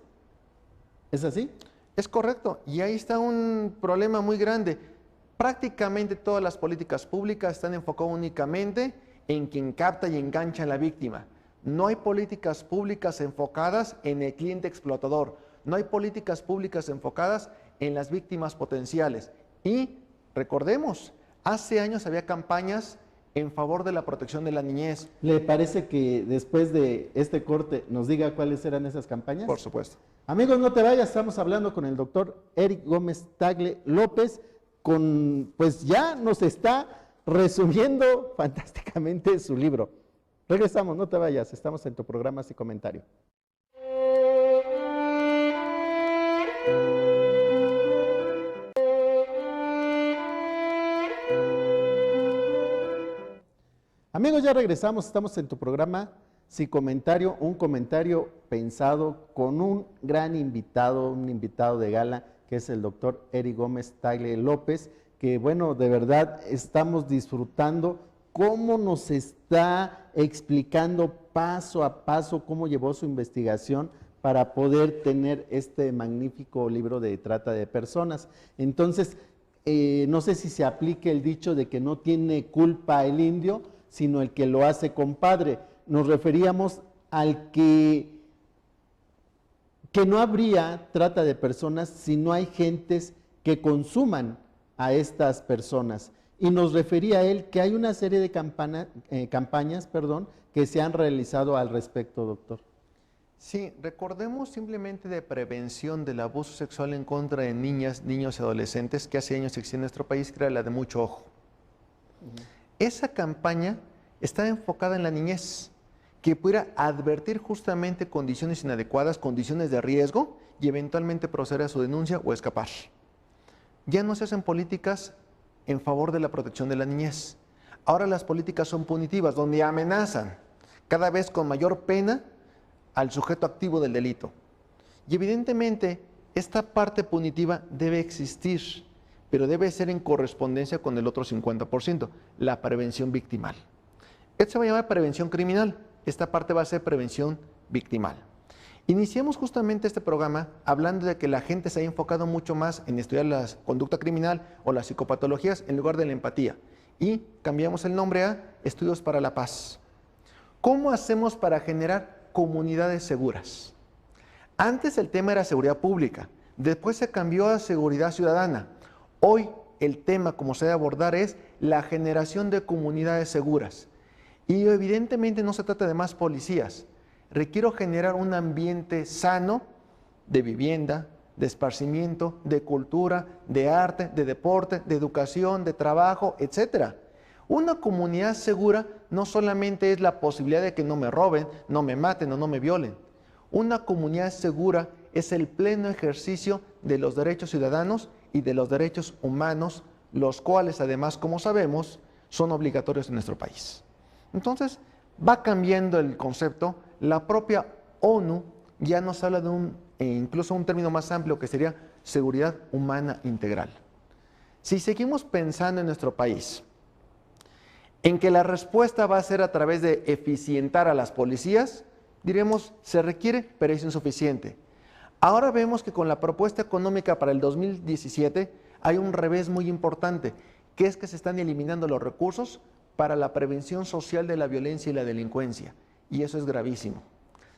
¿Es así? Es correcto, y ahí está un problema muy grande. Prácticamente todas las políticas públicas están enfocadas únicamente en quien capta y engancha a la víctima. No hay políticas públicas enfocadas en el cliente explotador. No hay políticas públicas enfocadas en las víctimas potenciales. Y recordemos, hace años había campañas en favor de la protección de la niñez. ¿Le parece que después de este corte nos diga cuáles eran esas campañas? Por supuesto. Amigos, no te vayas, estamos hablando con el doctor Eric Gómez Tagle López, pues ya nos está resumiendo fantásticamente su libro. Regresamos, no te vayas, estamos en tu programa y comentario. Amigos, ya regresamos, estamos en tu programa Psicomentario, un comentario pensado con un gran invitado, un invitado de gala, que es el doctor Eric Gómez Tagle López, que bueno, de verdad estamos disfrutando cómo nos está explicando paso a paso cómo llevó su investigación para poder tener este magnífico libro de trata de personas. Entonces, no sé si se aplique el dicho de que no tiene culpa el indio, sino el que lo hace compadre. Nos referíamos al que no habría trata de personas si no hay gentes que consuman a estas personas. Y nos refería a él que hay una serie de campañas que se han realizado al respecto, doctor. Sí, recordemos simplemente de prevención del abuso sexual en contra de niñas, niños y adolescentes que hace años existía en nuestro país, que era la de Mucho Ojo. Esa campaña está enfocada en la niñez, que pudiera advertir justamente condiciones inadecuadas, condiciones de riesgo y eventualmente proceder a su denuncia o escapar. Ya no se hacen políticas en favor de la protección de la niñez. Ahora las políticas son punitivas, donde amenazan cada vez con mayor pena al sujeto activo del delito. Y evidentemente esta parte punitiva debe existir, pero debe ser en correspondencia con el otro 50%, la prevención victimal. Esto se va a llamar prevención criminal, esta parte va a ser prevención victimal. Iniciamos justamente este programa hablando de que la gente se ha enfocado mucho más en estudiar la conducta criminal o las psicopatologías en lugar de la empatía. Y cambiamos el nombre a Estudios para la Paz. ¿Cómo hacemos para generar comunidades seguras? Antes el tema era seguridad pública, después se cambió a seguridad ciudadana. Hoy el tema, como se debe abordar, es la generación de comunidades seguras. Y evidentemente no se trata de más policías. Requiero generar un ambiente sano de vivienda, de esparcimiento, de cultura, de arte, de deporte, de educación, de trabajo, etc. Una comunidad segura no solamente es la posibilidad de que no me roben, no me maten o no me violen. Una comunidad segura es el pleno ejercicio de los derechos ciudadanos y de los derechos humanos, los cuales además, como sabemos, son obligatorios en nuestro país. Entonces, va cambiando el concepto. La propia ONU ya nos habla de incluso un término más amplio que sería seguridad humana integral. Si seguimos pensando en nuestro país, en que la respuesta va a ser a través de eficientar a las policías, diremos, se requiere, pero es insuficiente. Ahora vemos que con la propuesta económica para el 2017 hay un revés muy importante, que es que se están eliminando los recursos para la prevención social de la violencia y la delincuencia. Y eso es gravísimo.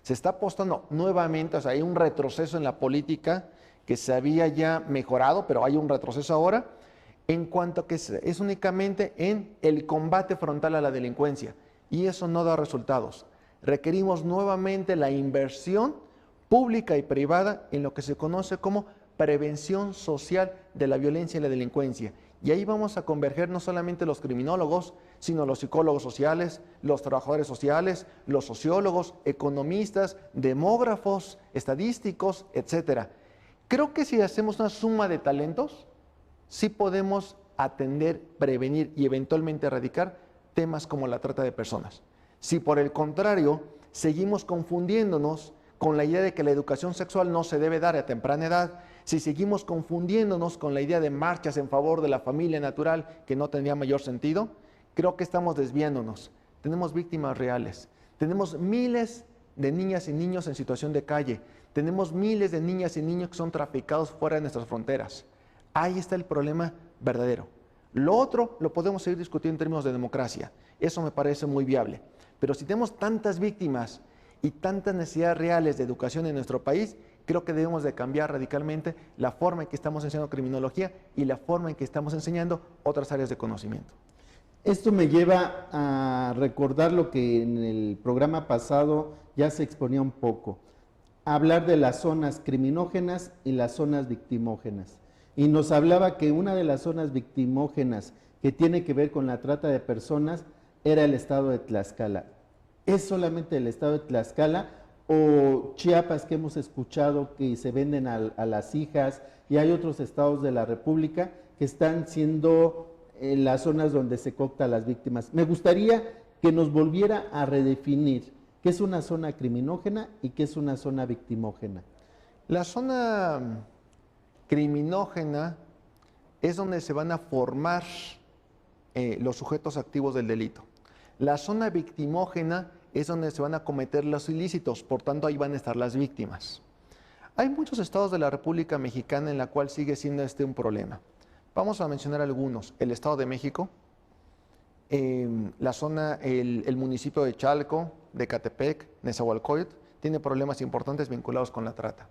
Se está apostando nuevamente, o sea, hay un retroceso en la política que se había ya mejorado, pero hay un retroceso ahora, en cuanto a que es únicamente en el combate frontal a la delincuencia. Y eso no da resultados. Requerimos nuevamente la inversión pública y privada en lo que se conoce como prevención social de la violencia y la delincuencia. Y ahí vamos a converger no solamente los criminólogos, sino los psicólogos sociales, los trabajadores sociales, los sociólogos, economistas, demógrafos, estadísticos, etc. Creo que si hacemos una suma de talentos, sí podemos atender, prevenir y eventualmente erradicar temas como la trata de personas. Si por el contrario seguimos confundiéndonos con la idea de que la educación sexual no se debe dar a temprana edad, si seguimos confundiéndonos con la idea de marchas en favor de la familia natural que no tendría mayor sentido, creo que estamos desviándonos. Tenemos víctimas reales, tenemos miles de niñas y niños en situación de calle, tenemos miles de niñas y niños que son traficados fuera de nuestras fronteras. Ahí está el problema verdadero. Lo otro lo podemos seguir discutiendo en términos de democracia, eso me parece muy viable. Pero si tenemos tantas víctimas y tantas necesidades reales de educación en nuestro país, creo que debemos de cambiar radicalmente la forma en que estamos enseñando criminología y la forma en que estamos enseñando otras áreas de conocimiento. Esto me lleva a recordar lo que en el programa pasado ya se exponía un poco, hablar de las zonas criminógenas y las zonas victimógenas. Y nos hablaba que una de las zonas victimógenas que tiene que ver con la trata de personas era el estado de Tlaxcala. ¿Es solamente el estado de Tlaxcala o Chiapas, que hemos escuchado que se venden a las hijas, y hay otros estados de la República que están siendo las zonas donde se coopta a las víctimas? Me gustaría que nos volviera a redefinir qué es una zona criminógena y qué es una zona victimógena. La zona criminógena es donde se van a formar los sujetos activos del delito. La zona victimógena es donde se van a cometer los ilícitos, por tanto ahí van a estar las víctimas. Hay muchos estados de la República Mexicana en la cual sigue siendo un problema. Vamos a mencionar algunos. El Estado de México, la zona, el municipio de Chalco, de Catepec, Nezahualcóyotl, tiene problemas importantes vinculados con la trata.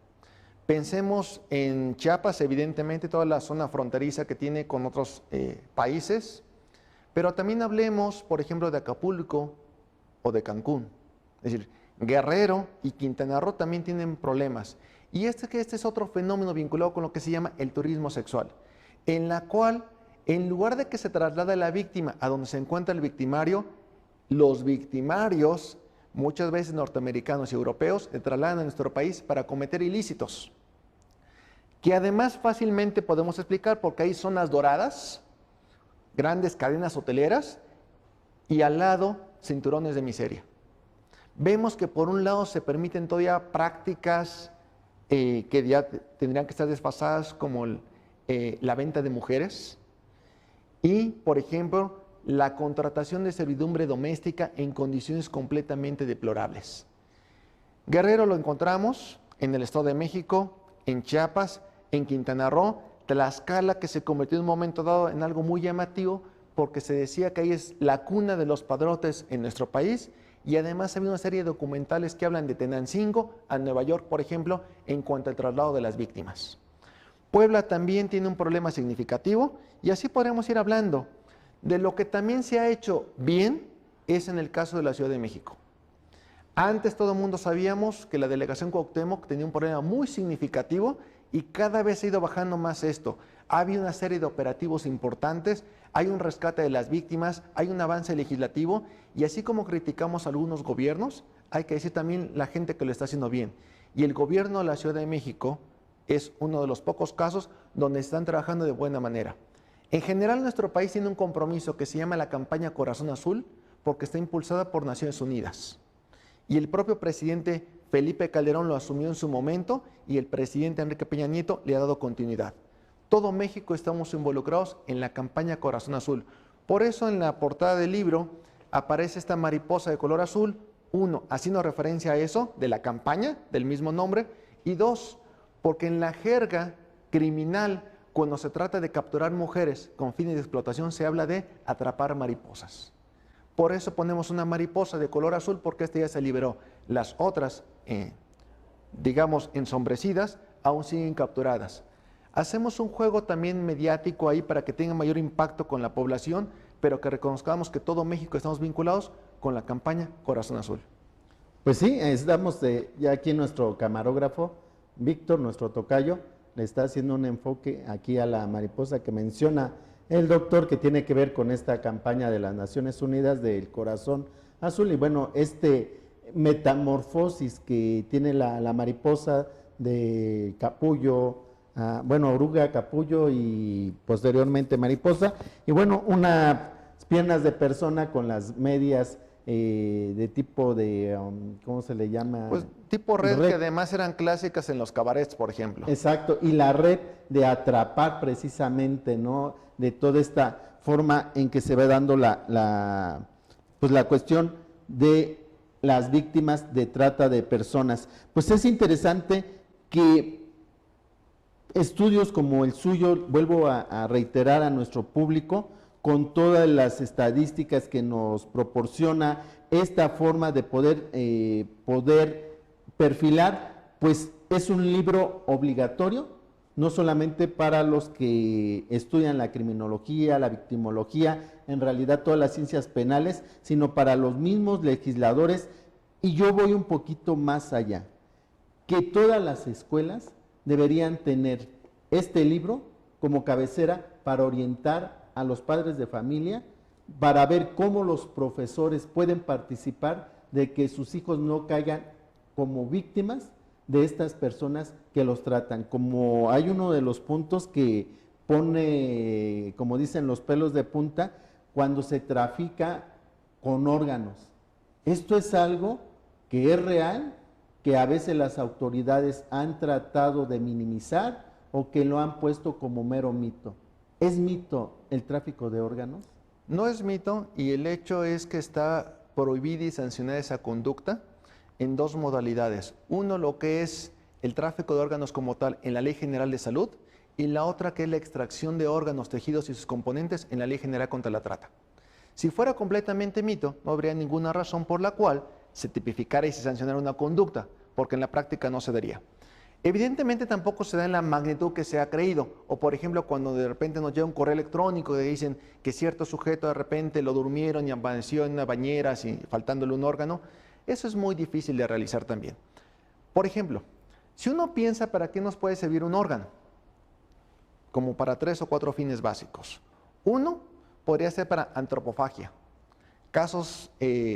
Pensemos en Chiapas, evidentemente toda la zona fronteriza que tiene con otros países, pero también hablemos, por ejemplo, de Acapulco o de Cancún. Es decir, Guerrero y Quintana Roo también tienen problemas. Y este es otro fenómeno vinculado con lo que se llama el turismo sexual, en la cual, en lugar de que se traslade la víctima a donde se encuentra el victimario, los victimarios, muchas veces norteamericanos y europeos, se trasladan a nuestro país para cometer ilícitos, que además fácilmente podemos explicar porque hay zonas doradas, grandes cadenas hoteleras y al lado cinturones de miseria. Vemos que por un lado se permiten todavía prácticas que ya tendrían que estar desfasadas, como la venta de mujeres y, por ejemplo, la contratación de servidumbre doméstica en condiciones completamente deplorables. Guerrero lo encontramos en el Estado de México, en Chiapas, en Quintana Roo, Tlaxcala, que se convirtió en un momento dado en algo muy llamativo porque se decía que ahí es la cuna de los padrotes en nuestro país, y además había una serie de documentales que hablan de Tenancingo a Nueva York, por ejemplo, en cuanto al traslado de las víctimas. Puebla también tiene un problema significativo, y así podremos ir hablando. De lo que también se ha hecho bien es en el caso de la Ciudad de México. Antes todo el mundo sabíamos que la delegación Cuauhtémoc tenía un problema muy significativo y cada vez ha ido bajando más esto. Ha habido una serie de operativos importantes, hay un rescate de las víctimas, hay un avance legislativo, y así como criticamos a algunos gobiernos, hay que decir también la gente que lo está haciendo bien. Y el gobierno de la Ciudad de México es uno de los pocos casos donde están trabajando de buena manera. En general, nuestro país tiene un compromiso que se llama la campaña Corazón Azul, porque está impulsada por Naciones Unidas. Y el propio presidente Felipe Calderón lo asumió en su momento, y el presidente Enrique Peña Nieto le ha dado continuidad. Todo México estamos involucrados en la campaña Corazón Azul. Por eso en la portada del libro aparece esta mariposa de color azul, uno, haciendo referencia a eso, de la campaña, del mismo nombre, y dos, porque en la jerga criminal, cuando se trata de capturar mujeres con fines de explotación, se habla de atrapar mariposas. Por eso ponemos una mariposa de color azul, porque esta ya se liberó. Las otras, digamos, ensombrecidas, aún siguen capturadas. Hacemos un juego también mediático ahí para que tenga mayor impacto con la población, pero que reconozcamos que todo México estamos vinculados con la campaña Corazón Azul. Pues sí, estamos ya aquí nuestro camarógrafo, Víctor, nuestro tocayo, le está haciendo un enfoque aquí a la mariposa que menciona el doctor, que tiene que ver con esta campaña de las Naciones Unidas del Corazón Azul. Y bueno, metamorfosis que tiene la mariposa de capullo, oruga, capullo y posteriormente mariposa. Y bueno, unas piernas de persona con las medias de tipo de, ¿cómo se le llama? Pues tipo red, que además eran clásicas en los cabarets, por ejemplo. Exacto, y la red de atrapar precisamente, ¿no? De toda esta forma en que se va dando la cuestión de las víctimas de trata de personas. Pues es interesante que estudios como el suyo, vuelvo a reiterar a nuestro público, con todas las estadísticas que nos proporciona esta forma de poder perfilar, pues es un libro obligatorio, no solamente para los que estudian la criminología, la victimología, en realidad todas las ciencias penales, sino para los mismos legisladores. Y yo voy un poquito más allá, que todas las escuelas deberían tener este libro como cabecera para orientar a los padres de familia, para ver cómo los profesores pueden participar de que sus hijos no caigan como víctimas de estas personas que los tratan. Como hay uno de los puntos que pone, como dicen, los pelos de punta, cuando se trafica con órganos. Esto es algo que es real, que a veces las autoridades han tratado de minimizar o que lo han puesto como mero mito. ¿Es mito el tráfico de órganos? No es mito, y el hecho es que está prohibida y sancionada esa conducta en dos modalidades. Uno, lo que es el tráfico de órganos como tal en la Ley General de Salud, y la otra, que es la extracción de órganos, tejidos y sus componentes en la Ley General contra la Trata. Si fuera completamente mito, no habría ninguna razón por la cual se tipificara y se sancionara una conducta, porque en la práctica no se daría. Evidentemente tampoco se da en la magnitud que se ha creído, o por ejemplo cuando de repente nos llega un correo electrónico que dicen que cierto sujeto de repente lo durmieron y amaneció en una bañera faltándole un órgano. Eso es muy difícil de realizar también. Por ejemplo, si uno piensa para qué nos puede servir un órgano, como para 3 o 4 fines básicos. Uno, podría ser para antropofagia. Casos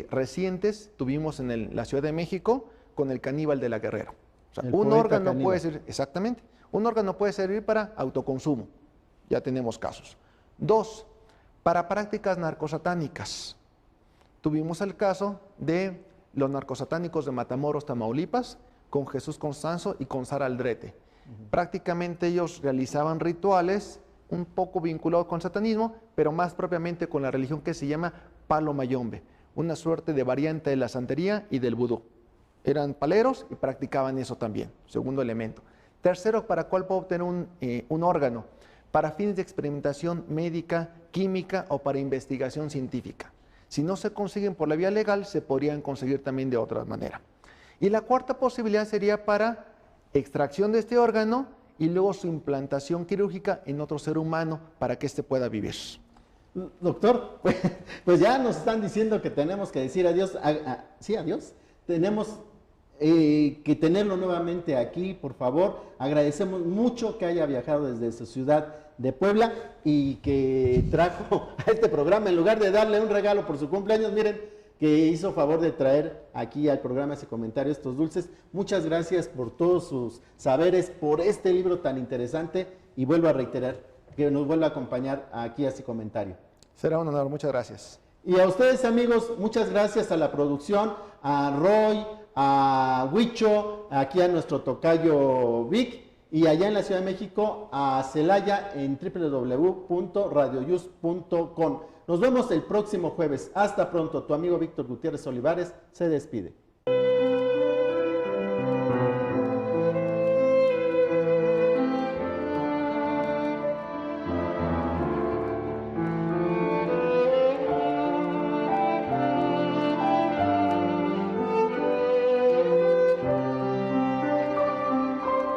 recientes tuvimos en la Ciudad de México con el caníbal de la Guerrero. O sea, un órgano puede servir, exactamente, un órgano puede servir para autoconsumo. Ya tenemos casos. 2, para prácticas narcosatánicas. Tuvimos el caso de los narcosatánicos de Matamoros, Tamaulipas, con Jesús Constanzo y con Sara Aldrete. Prácticamente ellos realizaban rituales un poco vinculado con satanismo, pero más propiamente con la religión que se llama Palo Mayombe, una suerte de variante de la santería y del vudú. Eran paleros y practicaban eso también, segundo elemento. Tercero, ¿para cuál puedo obtener un órgano? Para fines de experimentación médica, química o para investigación científica. Si no se consiguen por la vía legal, se podrían conseguir también de otra manera. Y la cuarta posibilidad sería para extracción de este órgano y luego su implantación quirúrgica en otro ser humano para que éste pueda vivir. Doctor, pues ya nos están diciendo que tenemos que decir adiós. Sí, adiós. Tenemos que tenerlo nuevamente aquí, por favor. Agradecemos mucho que haya viajado desde su ciudad de Puebla y que trajo a este programa, en lugar de darle un regalo por su cumpleaños, miren, que hizo favor de traer aquí al programa ese comentario, estos dulces. Muchas gracias por todos sus saberes, por este libro tan interesante, y vuelvo a reiterar que nos vuelva a acompañar aquí a ese comentario. Será un honor, muchas gracias. Y a ustedes, amigos, muchas gracias a la producción, a Roy, a Huicho, aquí a nuestro tocayo Vic, y allá en la Ciudad de México a Celaya en www.radioyus.com. Nos vemos el próximo jueves. Hasta pronto. Tu amigo Víctor Gutiérrez Olivares se despide.